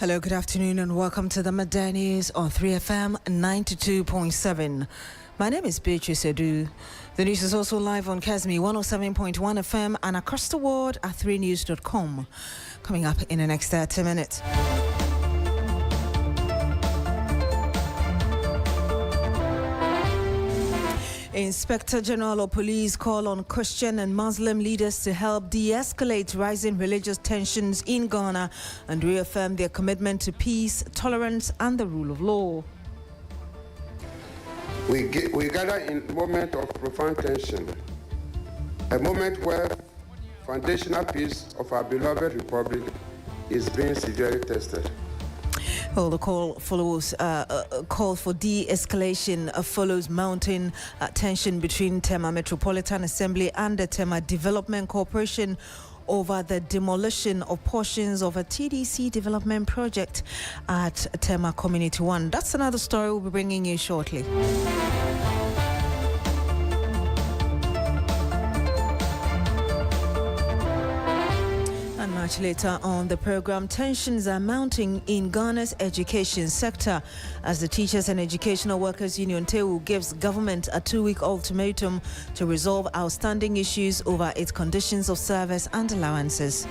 Hello, good afternoon, and welcome to the Midday News on 3FM 92.7. My name is Beatrice Adu. The news is also live on Kasmi 107.1 FM and across the world at 3news.com. Coming up in the next 30 minutes. Inspector General of Police call on Christian and Muslim leaders to help de-escalate rising religious tensions in Ghana and reaffirm their commitment to peace, tolerance and the rule of law. We gather in a moment of profound tension, a moment where foundational peace of our beloved republic is being severely tested. Well, the call follows call for de-escalation follows mounting tension between Tema Metropolitan Assembly and the Tema Development Corporation over the demolition of portions of a TDC development project at Tema Community 1. That's another story we'll be bringing you shortly. Much later on the program, tensions are mounting in Ghana's education sector as the Teachers and Educational Workers Union TEU gives government a 2-week ultimatum to resolve outstanding issues over its conditions of service and allowances.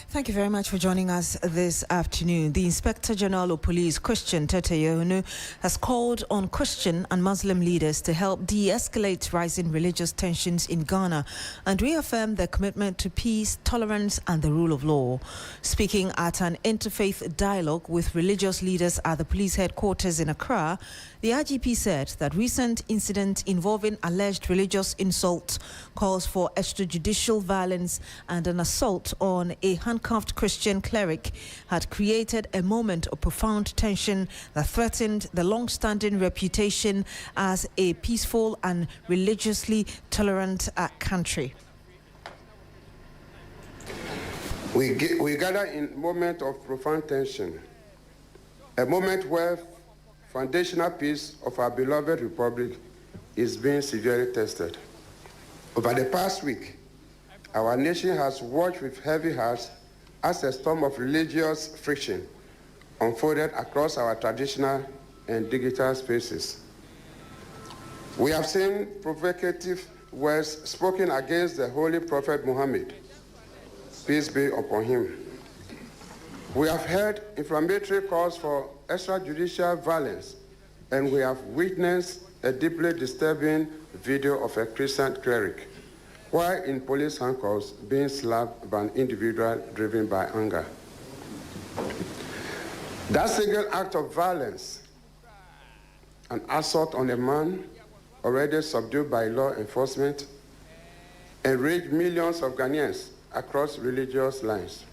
Thank you very much for joining us this afternoon. The Inspector General of Police, Christian Yohunu, has called on Christian and Muslim leaders to help de-escalate rising religious tensions in Ghana and reaffirm their commitment to peace, tolerance and the rule of law. Speaking at an interfaith dialogue with religious leaders at the police headquarters in Accra, the IGP said that recent incident involving alleged religious insult calls for extrajudicial violence and an assault on a handcuffed Christian cleric had created a moment of profound tension that threatened the long-standing reputation as a peaceful and religiously tolerant country. We gather in a moment of profound tension, a moment where foundational peace of our beloved republic is being severely tested. Over the past week, our nation has watched with heavy hearts as a storm of religious friction unfolded across our traditional and digital spaces. We have seen provocative words spoken against the Holy Prophet Muhammad, peace be upon him. We have heard inflammatory calls for extrajudicial violence, and we have witnessed a deeply disturbing video of a Christian cleric while in police handcuffs being slapped by an individual driven by anger. That single act of violence, an assault on a man already subdued by law enforcement, enraged millions of Ghanaians across religious lines.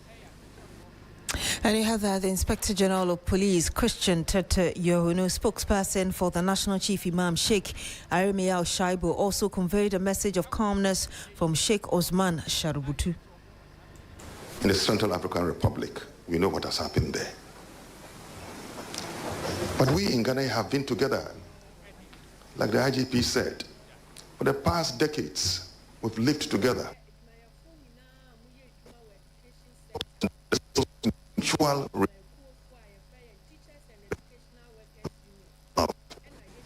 And you have the Inspector General of Police, Christian Yohunu, spokesperson for the National Chief Imam Sheikh Arimiya Shaibu, also conveyed a message of calmness from Sheikh Osman Sharubutu. In the Central African Republic, we know what has happened there. But we in Ghana have been together, like the IGP said, for the past decades, we've lived together.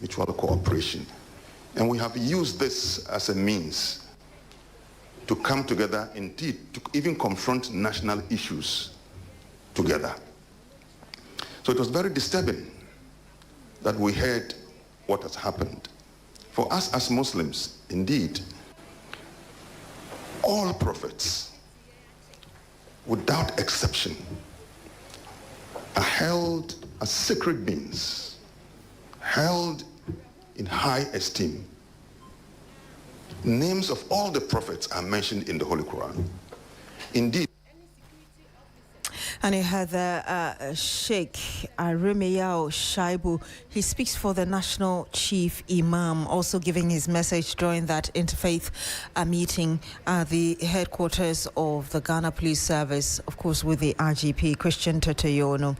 Mutual cooperation. And we have used this as a means to come together, indeed, to even confront national issues together. So it was very disturbing that we heard what has happened. For us as Muslims, indeed, all prophets, without exception, are held as sacred beings, held in high esteem. Names of all the prophets are mentioned in the Holy Quran. Indeed, And you had Sheikh Aremeyao Shaibu. He speaks for the National Chief Imam, also giving his message during that interfaith meeting at the headquarters of the Ghana Police Service, of course, with the RGP, Christian Totoyono.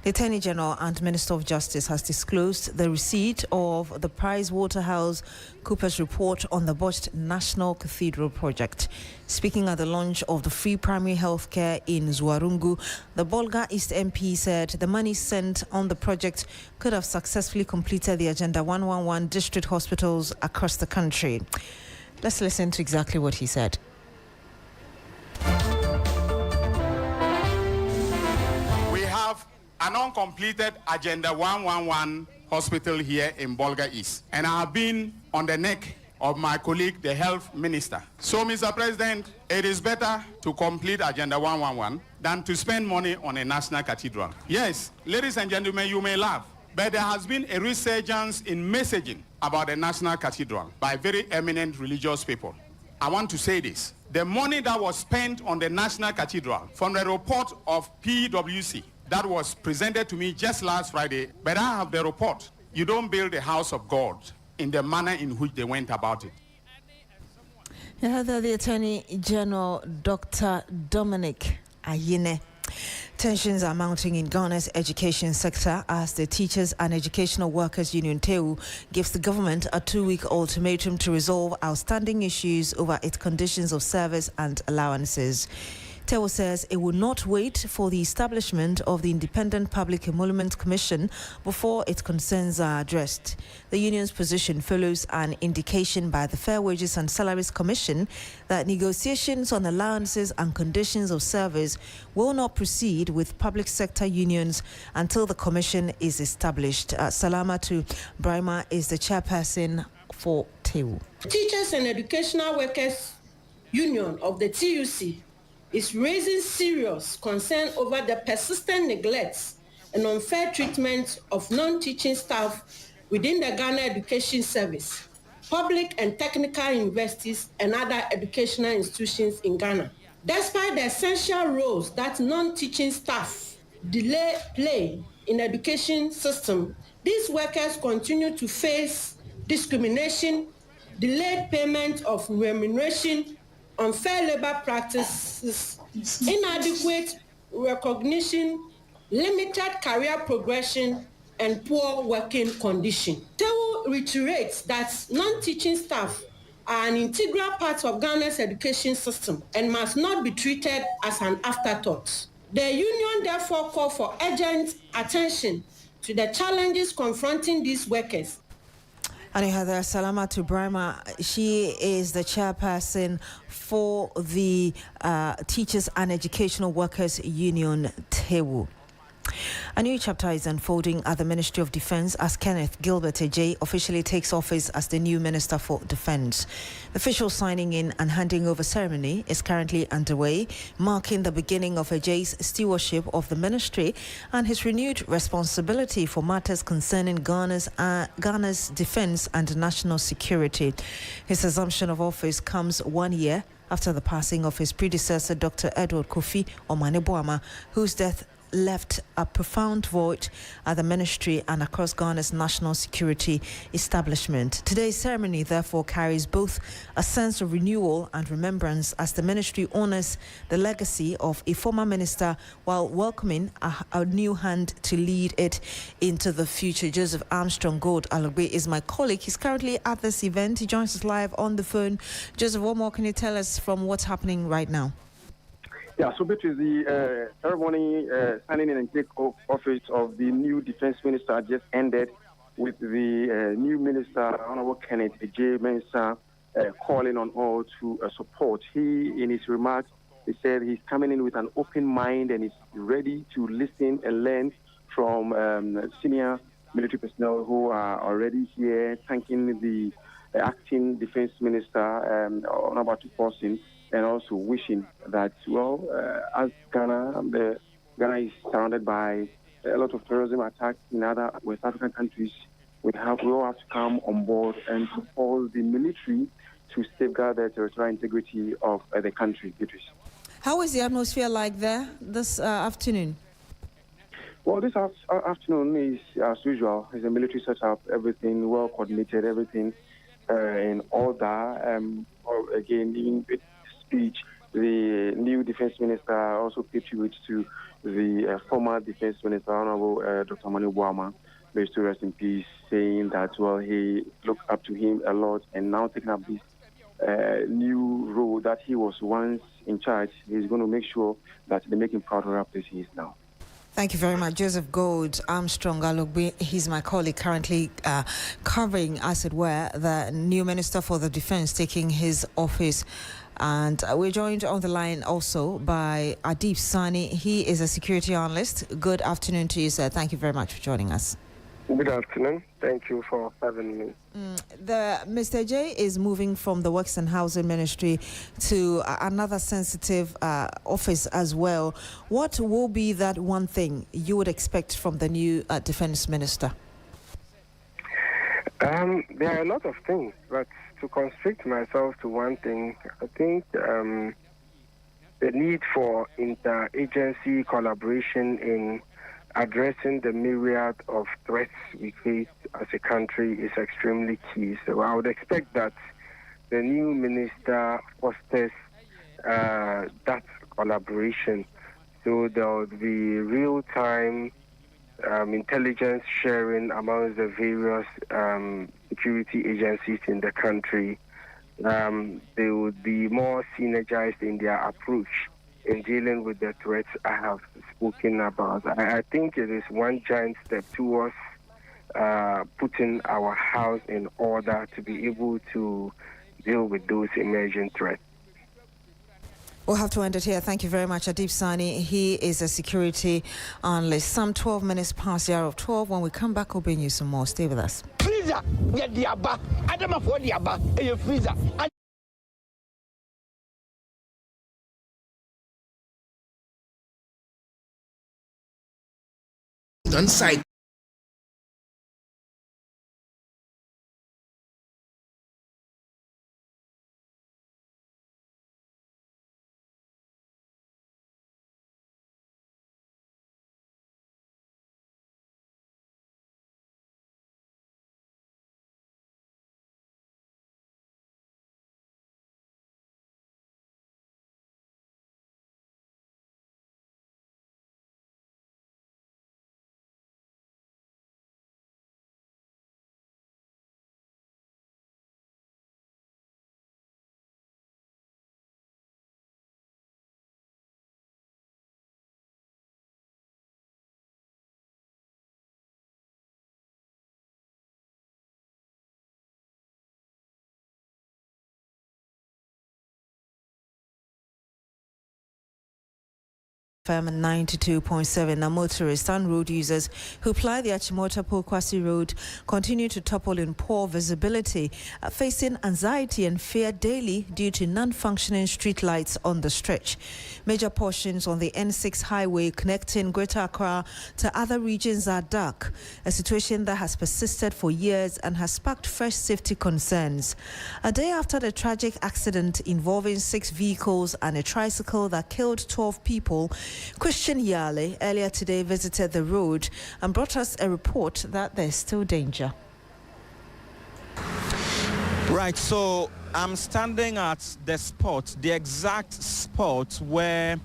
The Attorney General and Minister of Justice has disclosed the receipt of the PricewaterhouseCoopers report on the botched National Cathedral project. Speaking at the launch of the free primary healthcare in Zuarungu, the Bolga East MP said the money spent on the project could have successfully completed the Agenda 111 district hospitals across the country. Let's listen to exactly what he said. We have an uncompleted Agenda 111 hospital here in Bolga East, and I have been on the neck of my colleague, the health minister. So, Mr. President, it is better to complete Agenda 111 than to spend money on a national cathedral. Yes, ladies and gentlemen, you may laugh, but there has been a resurgence in messaging about the national cathedral by very eminent religious people. I want to say this. The money that was spent on the national cathedral from the report of PwC that was presented to me just last Friday, but I have the report. You don't build a house of God in the manner in which they went about it. The Attorney General, Dr. Dominic Ayine. Tensions are mounting in Ghana's education sector as the Teachers and Educational Workers Union TEU gives the government a 2-week ultimatum to resolve outstanding issues over its conditions of service and allowances. TEU says it will not wait for the establishment of the Independent Public Emolument Commission before its concerns are addressed. The union's position follows an indication by the Fair Wages and Salaries Commission that negotiations on allowances and conditions of service will not proceed with public sector unions until the commission is established. Salamatu Brahma is the chairperson for TEU. Teachers and Educational Workers Union of the TUC is raising serious concern over the persistent neglect and unfair treatment of non-teaching staff within the Ghana Education Service, public and technical universities, and other educational institutions in Ghana. Despite the essential roles that non-teaching staff play in the education system, these workers continue to face discrimination, delayed payment of remuneration, unfair labor practices, inadequate recognition, limited career progression, and poor working condition. TEU reiterates that non-teaching staff are an integral part of Ghana's education system and must not be treated as an afterthought. The union therefore calls for urgent attention to the challenges confronting these workers. And you have Salamatu Brahma. She is the chairperson for the Teachers and Educational Workers Union, TEU. A new chapter is unfolding at the Ministry of Defence as Kenneth Gilbert Ejay officially takes office as the new Minister for Defence. The official signing in and handing over ceremony is currently underway, marking the beginning of Ejay's stewardship of the ministry and his renewed responsibility for matters concerning Ghana's defence and national security. His assumption of office comes 1 year after the passing of his predecessor, Dr. Edward Kofi Omaneboama, whose death left a profound void at the ministry and across Ghana's national security establishment. Today's ceremony therefore carries both a sense of renewal and remembrance as the ministry honors the legacy of a former minister while welcoming a new hand to lead it into the future. Joseph Armstrong Gold Alogbe is my colleague. He's currently at this event. He joins us live on the phone. Joseph, what more can you tell us from what's happening right now? Yeah, so Beatrice, the ceremony signing in and take office of the new defense minister just ended with the new minister, Honorable Kenneth Ejay Mensah, calling on all to support. He, in his remarks, he said he's coming in with an open mind and is ready to listen and learn from senior military personnel who are already here, thanking the acting defense minister, Honorable Tuposin, and also wishing that, as Ghana is surrounded by a lot of terrorism attacks in other West African countries, we all have to come on board and support the military to safeguard the territorial integrity of the country. Beatrice. How is the atmosphere like there this afternoon? Well, this afternoon is, as usual, is a military setup, everything well coordinated, everything in order. Again, in with speech, the new defense minister also paid tribute to the former defense minister, Honorable Dr. Mani Buama, may he still rest in peace, saying that, well, he looked up to him a lot and now taking up this new role that he was once in charge. He's going to make sure that they make him proud of that place he is now. Thank you very much. Joseph Gold Armstrong Alogbe, he's my colleague currently covering, as it were, the new Minister for the Defense taking his office. And we're joined on the line also by Adib Sani. He is a security analyst. Good afternoon to you, sir. Thank you very much for joining us. Good afternoon. Thank you for having me. Mr. J is moving from the Works and Housing Ministry to another sensitive office as well. What will be that one thing you would expect from the new Defense Minister? There are a lot of things, but to constrict myself to one thing, I think the need for interagency collaboration in addressing the myriad of threats we face as a country is extremely key. So I would expect that the new minister fosters that collaboration. So there would be real-time intelligence sharing amongst the various security agencies in the country. They would be more synergized in their approach in dealing with the threats I have spoken about. I think it is one giant step towards putting our house in order to be able to deal with those emerging threats. We'll have to end it here. Thank you very much, Adib Sani. He is a security analyst. Some 12 minutes past the hour of 12. When we come back, we'll bring you some more. Stay with us. Freezer, get the abba. I don't know for the abba. A freezer. On site. FM 92.7. Now, motorists and road users who ply the Achimota-Pokwasi Road continue to topple in poor visibility, facing anxiety and fear daily due to non-functioning street lights on the stretch. Major portions on the N6 highway connecting Greater Accra to other regions are dark, a situation that has persisted for years and has sparked fresh safety concerns. A day after the tragic accident involving 6 vehicles and a tricycle that killed 12 people, Christian Yale earlier today visited the road and brought us a report that there's still danger. Right, so I'm standing at the spot, the exact spot where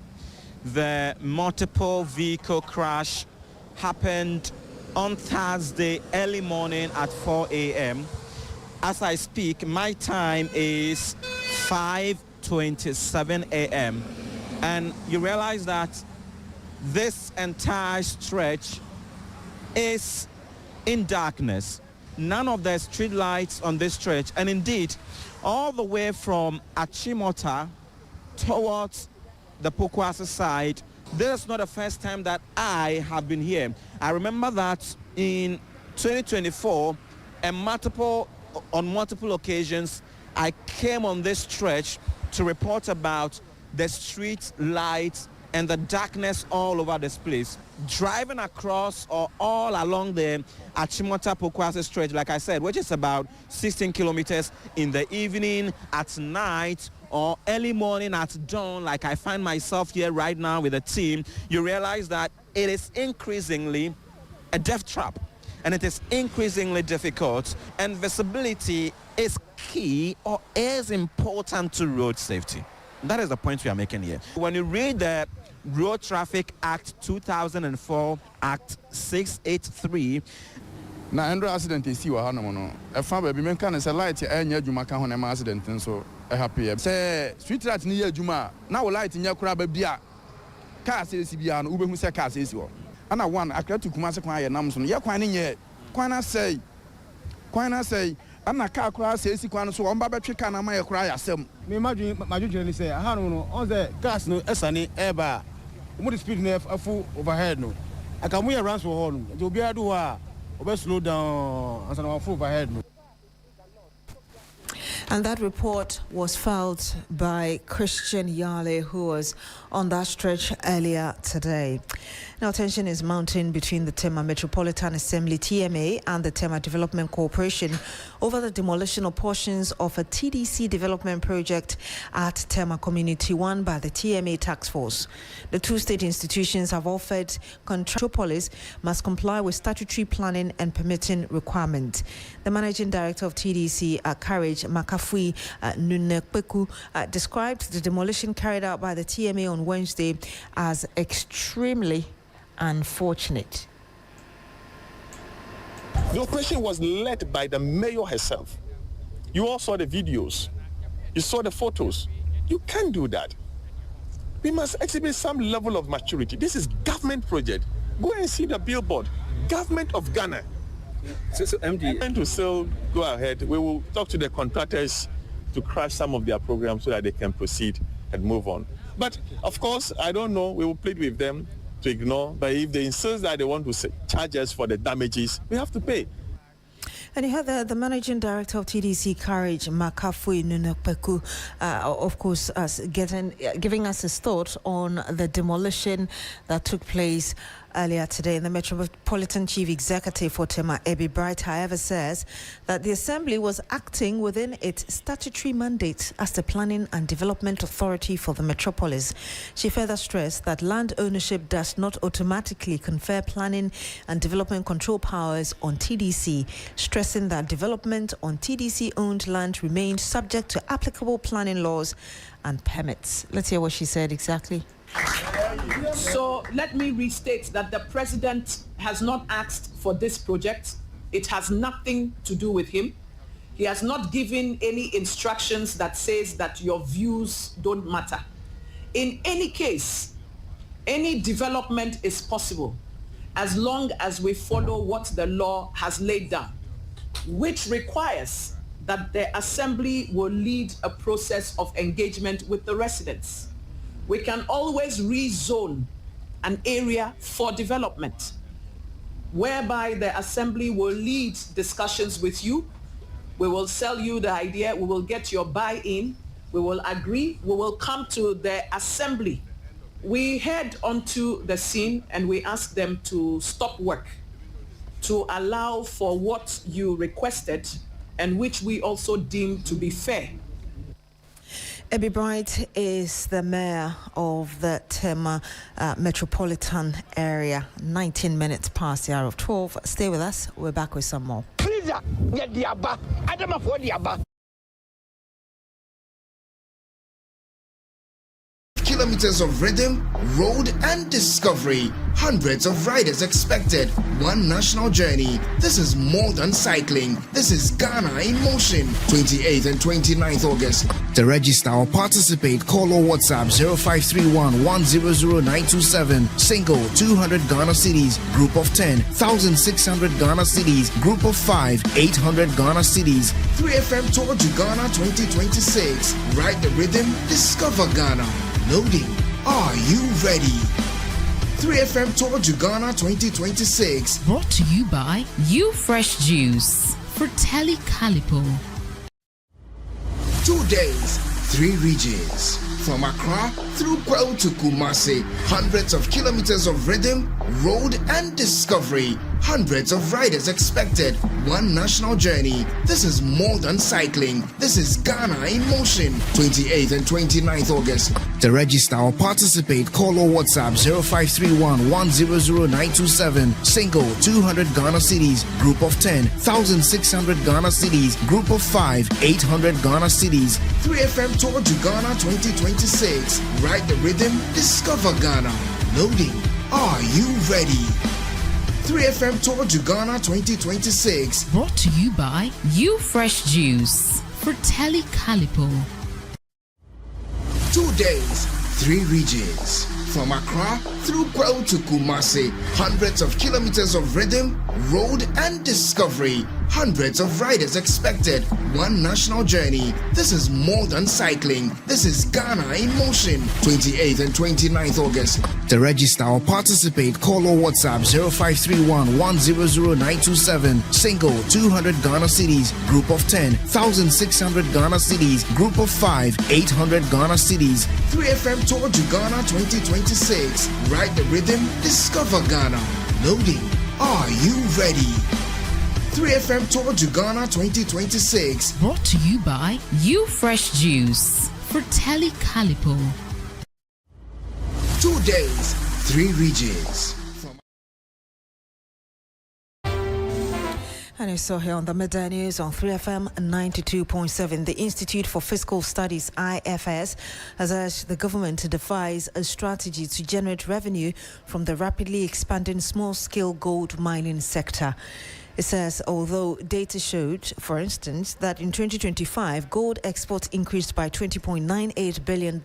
the multiple vehicle crash happened on Thursday early morning at 4 a.m. As I speak, my time is 5:27 a.m. And you realize that this entire stretch is in darkness. None of the street lights on this stretch, and indeed all the way from Achimota towards the Pokwasi side, this is not the first time that I have been here. I remember that in 2024 and on multiple occasions I came on this stretch to report about the street lights and the darkness all over this place. Driving across or all along the Achimota-Pokwasi stretch, like I said, which is about 16 kilometers in the evening, at night, or early morning at dawn, like I find myself here right now with a team, you realize that it is increasingly a death trap, and it is increasingly difficult, and visibility is key or is important to road safety. That is the point we are making here. When you read the Road Traffic Act 2004, Act 683, na endo accident isi wa ha no no e fa ba bi men kan say light enya adwuma ka ho na ma accident nso e happy say street light ni ya adwuma na wo light nya kura ba bia car say si bia no ube hu say car say si wo ana one akratu kuma se kwan ye nam so no ye kwan ni nye kwan na say ana car kura say si kwan so on ba betwe car na ma ye kura ya sem me madwudwere ni say ha no on say gas no esane eba mo the speed na afu overhead no aka mo ye runs for hall no do bia do ha slow down and overhead. And that report was filed by Christian Yale, who was on that stretch earlier today. Now, tension is mounting between the TMA Metropolitan Assembly, TMA, and the TMA Development Corporation over the demolition of portions of a TDC development project at TMA Community 1 by the TMA Task Force. The two state institutions have offered Metropolis must comply with statutory planning and permitting requirements. The managing director of TDC, Courage Makafui Nunekpeku, described the demolition carried out by the TMA on Wednesday as extremely unfortunate. The operation was led by the mayor herself. You all saw the videos. You saw the photos. You can't do that. We must exhibit some level of maturity. This is government project. Go and see the billboard. Government of Ghana. So MD, and to still go ahead, we will talk to the contractors to crash some of their programs so that they can proceed and move on. But of course, I don't know, we will plead with them to ignore, but if they insist that they want to charge us for the damages, we have to pay. And you heard the managing director of TDC, Courage Makafui Nunekpeku, of course, giving us his thoughts on the demolition that took place earlier today. The Metropolitan Chief Executive for TMA, Ebi Bright, however, says that the Assembly was acting within its statutory mandate as the Planning and Development Authority for the Metropolis. She further stressed that land ownership does not automatically confer planning and development control powers on TDC, stressing that development on TDC-owned land remained subject to applicable planning laws and permits. Let's hear what she said exactly. So let me restate that the president has not asked for this project. It has nothing to do with him. He has not given any instructions that says that your views don't matter. In any case, any development is possible as long as we follow what the law has laid down, which requires that the Assembly will lead a process of engagement with the residents. We can always rezone an area for development, whereby the Assembly will lead discussions with you. We will sell you the idea, we will get your buy-in, we will agree, we will come to the Assembly. We head onto the scene and we ask them to stop work, to allow for what you requested and which we also deem to be fair. Ebi Bright is the mayor of the TMA metropolitan area. 19 minutes past the hour of 12. Stay with us. We're back with some more. Kilometers of rhythm, road, and discovery. Hundreds of riders expected. One national journey. This is more than cycling. This is Ghana in motion. 28th and 29th August. To register or participate, call or WhatsApp 0531 100927. Single 200 Ghana cedis. Group of 10 1,600 Ghana cedis. Group of 5 800 Ghana cedis. 3FM Tour to Ghana 2026. Ride the rhythm. Discover Ghana. Loading. Are you ready? 3FM Tour to Ghana 2026. Brought to you by You Fresh Juice. Fratelli Calipo. 2 days, 3 regions. From Accra through Pearl to Kumasi, hundreds of kilometers of rhythm, road and discovery. Hundreds of riders expected, one national journey. This is more than cycling. This is Ghana in motion. 28th and 29th August. To register or participate, call or WhatsApp 0531 100927. Single 200 Ghana cedis. Group of 10 1600 Ghana cedis. Group of 5 800 Ghana cedis. 3FM Tour to Ghana 2026. Ride the rhythm, discover Ghana. Loading. Are you ready? 3FM Tour to Ghana 2026. Brought to you by You Fresh Juice. Fratelli Calipo. 2 days, 3 regions. From Accra through Pearl to Kumasi, hundreds of kilometers of rhythm, road and discovery. Hundreds of riders expected, one national journey. This is more than cycling. This is Ghana in motion. 28th and 29th August. To register or participate, call or WhatsApp 0531 100927. Single 200 Ghana cedis. Group of 10 1600 Ghana cedis. Group of 5 800 Ghana cedis. 3FM Tour to Ghana 2026. Ride the rhythm, discover Ghana. Loading. Are you ready? 3FM Tour to Ghana 2026. Brought to you by You Fresh Juice. Fratelli Calipo. 2 days, 3 regions. And you saw here on the midday news on 3FM 92.7, the Institute for Fiscal Studies, IFS, has urged the government to devise a strategy to generate revenue from the rapidly expanding small-scale gold mining sector. It says, although data showed, for instance, that in 2025, gold exports increased by $20.98 billion,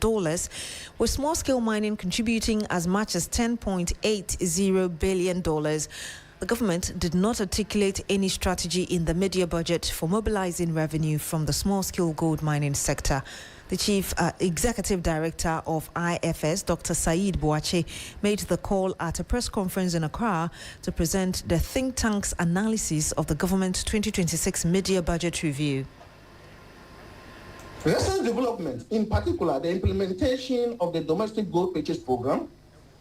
with small-scale mining contributing as much as $10.80 billion. The government did not articulate any strategy in the mid-year budget for mobilizing revenue from the small-scale gold mining sector. The Chief Executive Director of IFS, Dr. Said Boache, made the call at a press conference in Accra to present the think tank's analysis of the government's 2026 mid-year budget review. Recent developments, in particular the implementation of the domestic gold purchase program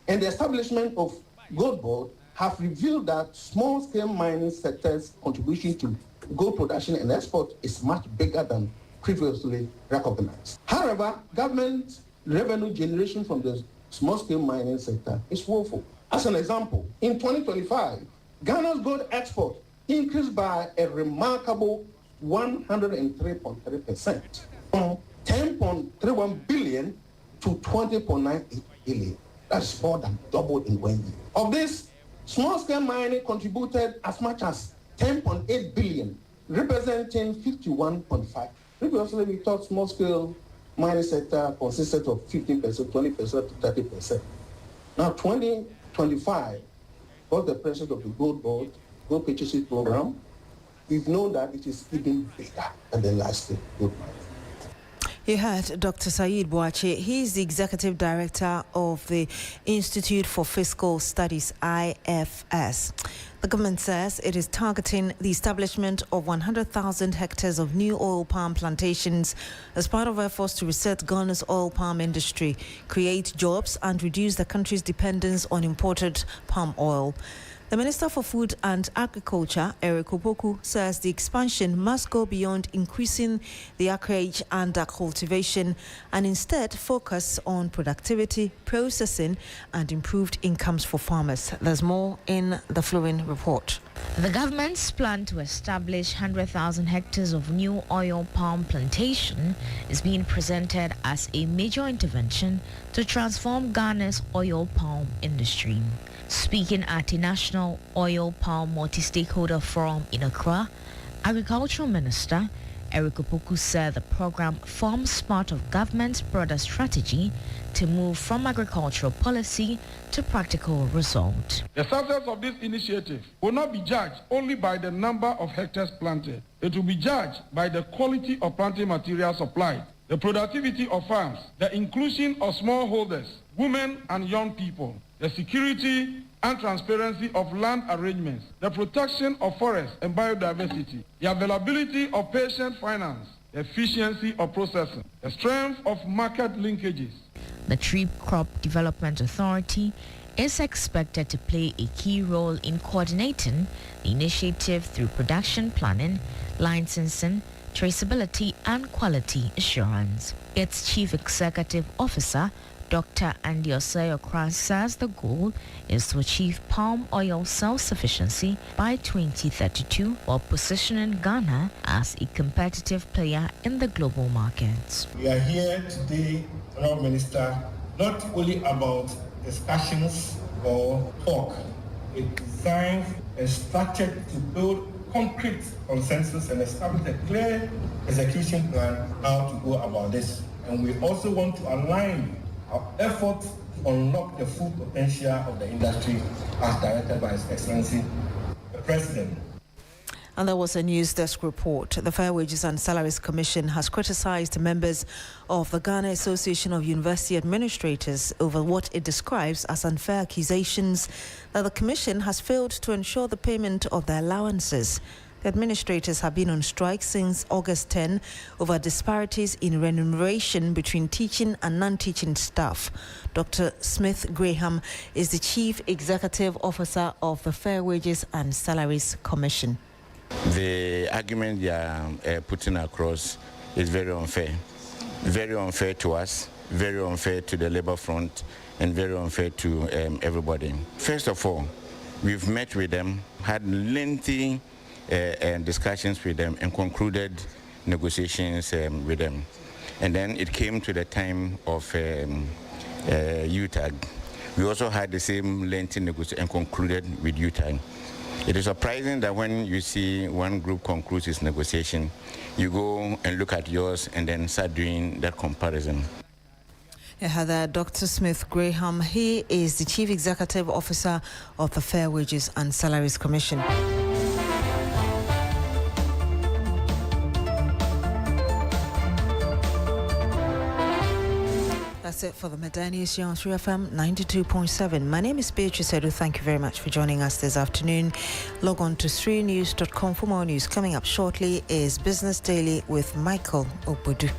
and the establishment of Gold Board, have revealed that small-scale mining sector's contribution to gold production and export is much bigger than previously recognized. However, government revenue generation from the small-scale mining sector is woeful. As an example, in 2025, Ghana's gold export increased by a remarkable 103.3%, from 10.31 billion to 20.98 billion. That's more than double in 1 year. Of this, small-scale mining contributed as much as 10.8 billion, representing 51.5%. Previously, we thought small-scale mining sector consisted of 15%, 20% to 30%. Now, 2025, was the president of the Gold Board, Gold Purchasing Program, we've known that it is even bigger than the last gold mining. You heard Dr. Said Boache. He's the Executive Director of the Institute for Fiscal Studies, IFS. The government says it is targeting the establishment of 100,000 hectares of new oil palm plantations as part of efforts to reset Ghana's oil palm industry, create jobs and reduce the country's dependence on imported palm oil. The Minister for Food and Agriculture, Eric Opoku, says the expansion must go beyond increasing the acreage under cultivation and instead focus on productivity, processing and improved incomes for farmers. There's more in the following report. The government's plan to establish 100,000 hectares of new oil palm plantation is being presented as a major intervention to transform Ghana's oil palm industry. Speaking at a national oil palm multi-stakeholder forum in Accra, Agricultural Minister Eric Opoku said the program forms part of government's broader strategy to move from agricultural policy to practical result. The success of this initiative will not be judged only by the number of hectares planted. It will be judged by the quality of planting material supplied, the productivity of farms, the inclusion of smallholders, women and young people, the security and transparency of land arrangements, the protection of forests and biodiversity, the availability of patient finance, efficiency of processing, the strength of market linkages. The Tree Crop Development Authority is expected to play a key role in coordinating the initiative through production planning, licensing, traceability and quality assurance. Its Chief Executive Officer, Dr. Andy Osei-Okra, says the goal is to achieve palm oil self-sufficiency by 2032 while positioning Ghana as a competitive player in the global markets. We are here today, Honourable Minister, not only about discussions or talk. It's designed and structured to build concrete consensus and establish a clear execution plan how to go about this. And we also want to align our efforts to unlock the full potential of the industry as directed by His Excellency the President. And there was a News Desk report. The Fair Wages and Salaries Commission has criticized members of the Ghana Association of University Administrators over what it describes as unfair accusations that the Commission has failed to ensure the payment of their allowances. The administrators have been on strike since August 10 over disparities in remuneration between teaching and non-teaching staff. Dr. Smith Graham is the Chief Executive Officer of the Fair Wages and Salaries Commission. The argument they are putting across is very unfair to us, very unfair to the labor front, and very unfair to everybody. First of all, we've met with them, had lengthy discussions with them, and concluded negotiations with them. And then it came to the time of UTAG. We also had the same lengthy negotiation and concluded with UTAG. It is surprising that when you see one group concludes its negotiation, you go and look at yours and then start doing that comparison. Heather, Dr. Smith Graham, he is the Chief Executive Officer of the Fair Wages and Salaries Commission. That's it for the Midday News here on 3FM 92.7. My name is Beatrice Adu. Thank you very much for joining us this afternoon. Log on to 3news.com for more news. Coming up shortly is Business Daily with Michael Obodu.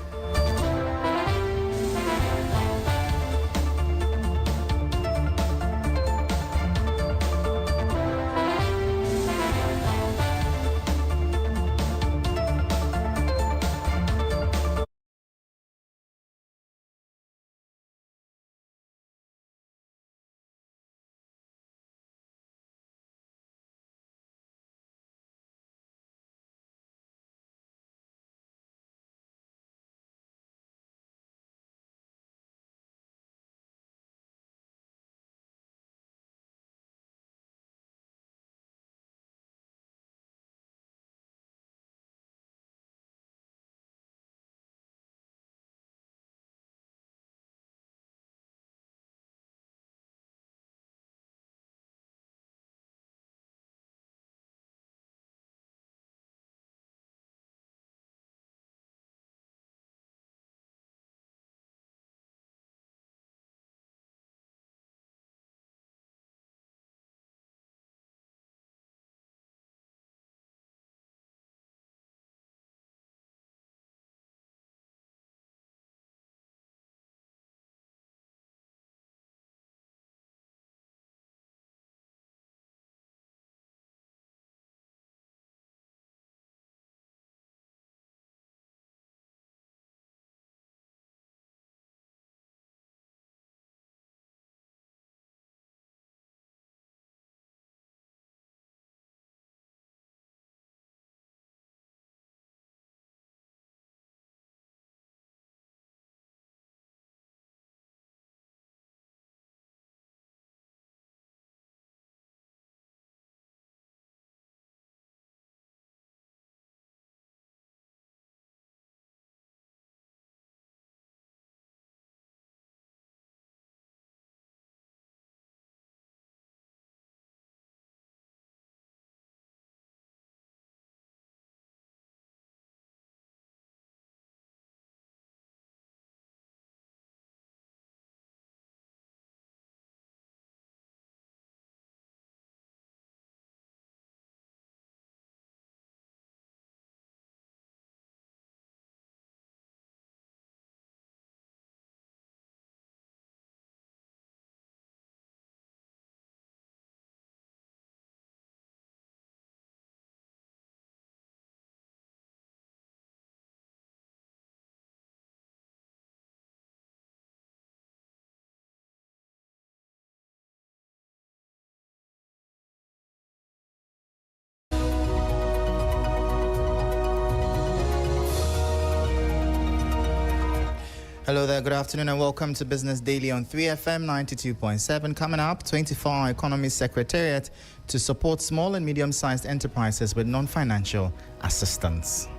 Hello there, good afternoon and welcome to Business Daily on 3FM 92.7. Coming up, 24-hour Economy Secretariat to support small and medium-sized enterprises with non-financial assistance.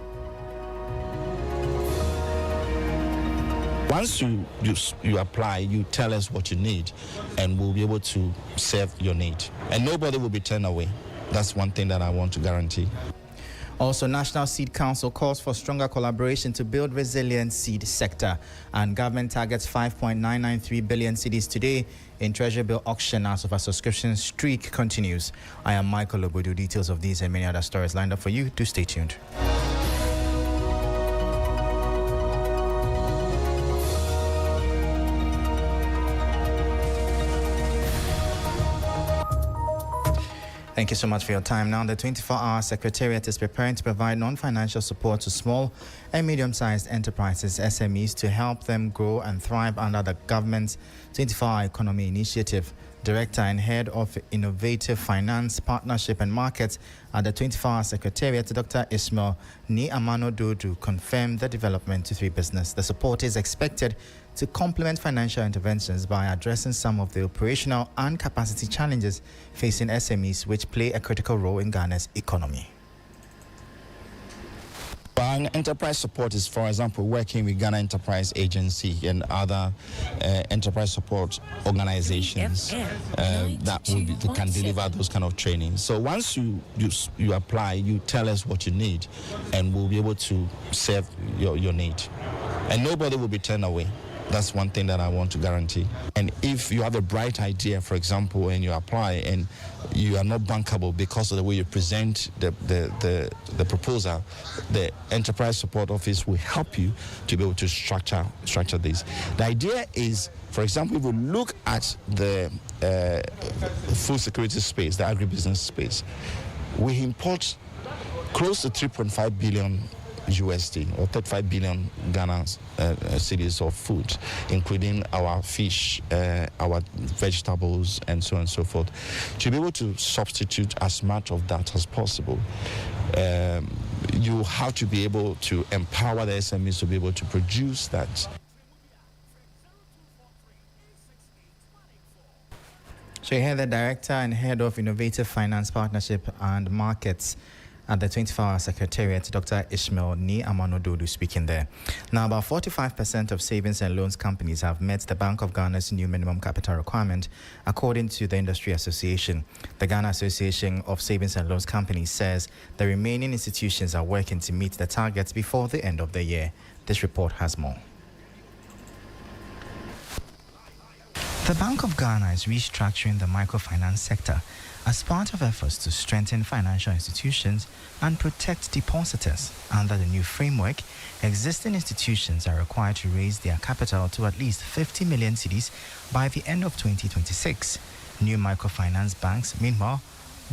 Once you apply, you tell us what you need, and we'll be able to serve your need. And nobody will be turned away. That's one thing that I want to guarantee. Also, National Seed Council calls for stronger collaboration to build resilient seed sector. And government targets 5.993 billion cedis today in Treasury bill auction as of a subscription streak continues. I am Michael Obodu. Details of these and many other stories lined up for you. Do stay tuned. Thank you so much for your time. Now, the 24-hour Secretariat is preparing to provide non-financial support to small and medium-sized enterprises, SMEs, to help them grow and thrive under the government's 24-hour Economy Initiative. Director and Head of Innovative Finance, Partnership and Markets at the 24-hour Secretariat, Dr. Ishmael Ni Amano Dodu, confirmed the development to 3 Business. The support is expected to complement financial interventions by addressing some of the operational and capacity challenges facing SMEs, which play a critical role in Ghana's economy. Enterprise support is, for example, working with Ghana Enterprise Agency and other enterprise support organizations that can deliver those kind of trainings. So once you apply, you tell us what you need, and we'll be able to serve your need. And nobody will be turned away. That's one thing that I want to guarantee. And if you have a bright idea, for example, and you apply and you are not bankable because of the way you present the proposal, the Enterprise Support Office will help you to be able to structure this. The idea is, for example, if we look at the food security space, the agribusiness space, we import close to 3.5 billion USD or 35 billion Ghana cedis of food, including our fish, our vegetables, and so on and so forth. To be able to substitute as much of that as possible, you have to be able to empower the SMEs to be able to produce that. So you hear the Director and Head of Innovative Finance, Partnership and Markets at the 24-hour Secretariat, Dr. Ishmael Ni Amano Dodu, speaking there. Now, about 45% of savings and loans companies have met the Bank of Ghana's new minimum capital requirement, according to the Industry Association. The Ghana Association of Savings and Loans Companies says the remaining institutions are working to meet the targets before the end of the year. This report has more. The Bank of Ghana is restructuring the microfinance sector as part of efforts to strengthen financial institutions and protect depositors. Under the new framework, existing institutions are required to raise their capital to at least 50 million cedis by the end of 2026. New microfinance banks, meanwhile,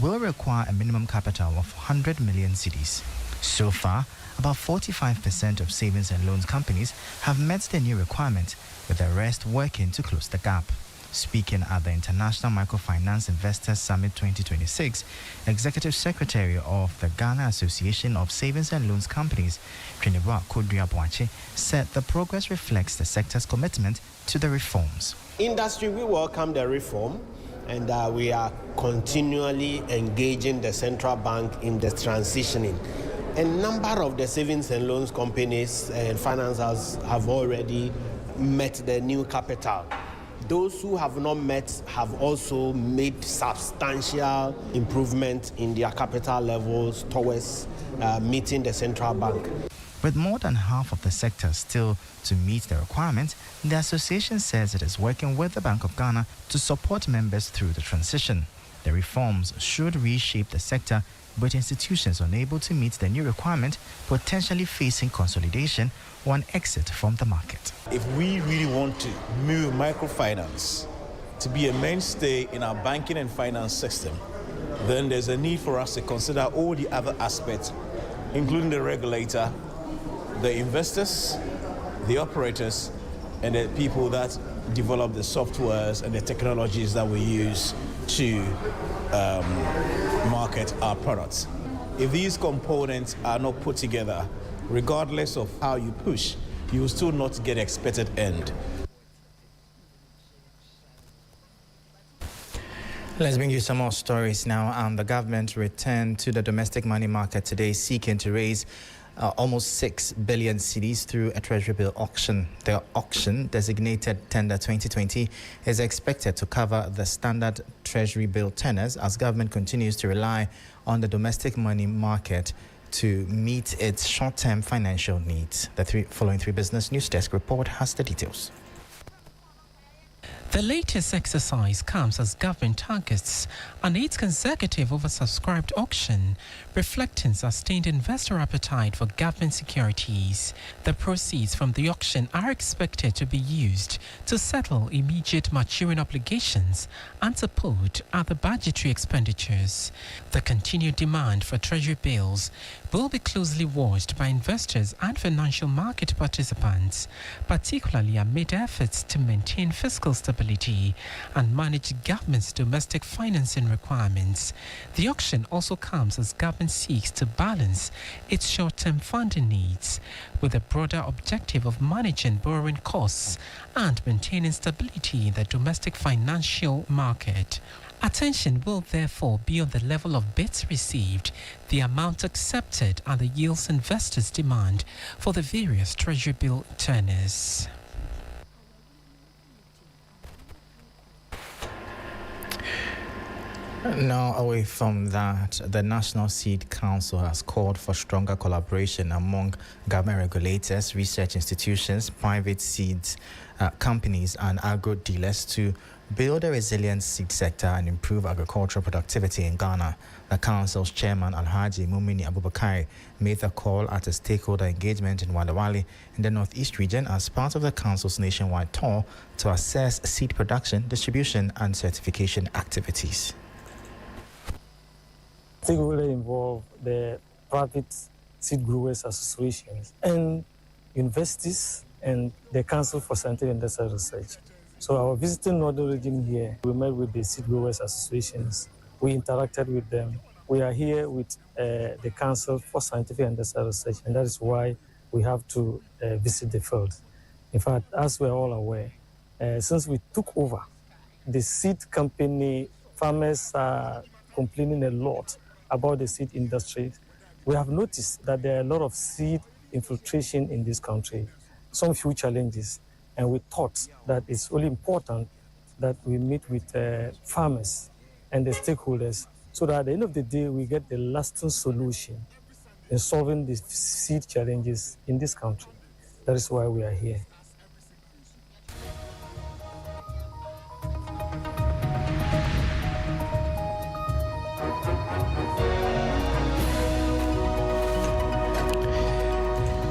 will require a minimum capital of 100 million cedis. So far, about 45% of savings and loans companies have met the new requirement, with the rest working to close the gap. Speaking at the International Microfinance Investors Summit 2026, Executive Secretary of the Ghana Association of Savings and Loans Companies, Trinidad Kodria Boache, said the progress reflects the sector's commitment to the reforms. Industry, we welcome the reform, and we are continually engaging the central bank in the transitioning. A number of the savings and loans companies and financiers have already met the new capital. Those who have not met have also made substantial improvement in their capital levels towards meeting the central bank. With more than half of the sector still to meet the requirement, the association says it is working with the Bank of Ghana to support members through the transition. The reforms should reshape the sector, with institutions unable to meet the new requirement potentially facing consolidation or an exit from the market. If we really want to move microfinance to be a mainstay in our banking and finance system, then there's a need for us to consider all the other aspects, including the regulator, the investors, the operators, and the people that develop the softwares and the technologies that we use to market our products. If these components are not put together, regardless of how you push, you will still not get the expected end. Let's bring you some more stories now. The government returned to the domestic money market today, seeking to raise almost 6 billion cedis through a Treasury bill auction. The auction, designated Tender 2020, is expected to cover the standard Treasury bill tenors as government continues to rely on the domestic money market to meet its short-term financial needs. The following three Business News Desk report has the details. The latest exercise comes as government targets an 8th consecutive oversubscribed auction, reflecting sustained investor appetite for government securities. The proceeds from the auction are expected to be used to settle immediate maturing obligations and support other budgetary expenditures. The continued demand for Treasury bills will be closely watched by investors and financial market participants, particularly amid efforts to maintain fiscal stability and manage government's domestic financing requirements. The auction also comes as government seeks to balance its short-term funding needs with the broader objective of managing borrowing costs and maintaining stability in the domestic financial market. Attention will therefore be on the level of bids received, the amount accepted, and the yields investors demand for the various Treasury bill tenors. Now, away from that, the National Seed Council has called for stronger collaboration among government regulators, research institutions, private seeds companies, and agro dealers to build a resilient seed sector and improve agricultural productivity in Ghana. The council's chairman, Alhaji Mumini Abubakar, made the call at a stakeholder engagement in Wadawali in the Northeast region as part of the council's nationwide tour to assess seed production, distribution, and certification activities. I think we will involve the private seed growers associations and universities and the Council for Scientific and Industrial Research. So our visiting Northern region here, we met with the seed growers associations. We interacted with them. We are here with the Council for Scientific and Industrial Research, and that is why we have to visit the field. In fact, as we're all aware, since we took over the seed company, farmers are complaining a lot about the seed industry. We have noticed that there are a lot of seed infiltration in this country, some few challenges, and we thought that it's really important that we meet with farmers and the stakeholders so that at the end of the day, we get the lasting solution in solving the seed challenges in this country. That is why we are here.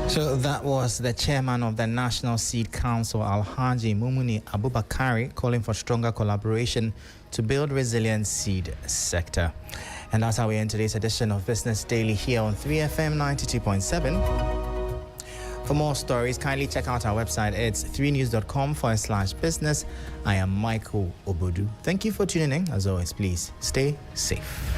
So that was the chairman of the National Seed Council, Alhaji Mumuni Abubakari, calling for stronger collaboration to build resilient seed sector. And that's how we end today's edition of Business Daily here on 3FM 92.7. For more stories, kindly check out our website. It's 3news.com/business. I am Michael Obodu. Thank you for tuning in. As always, please stay safe.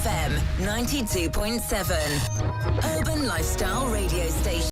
FM 92.7 Urban Lifestyle Radio Station.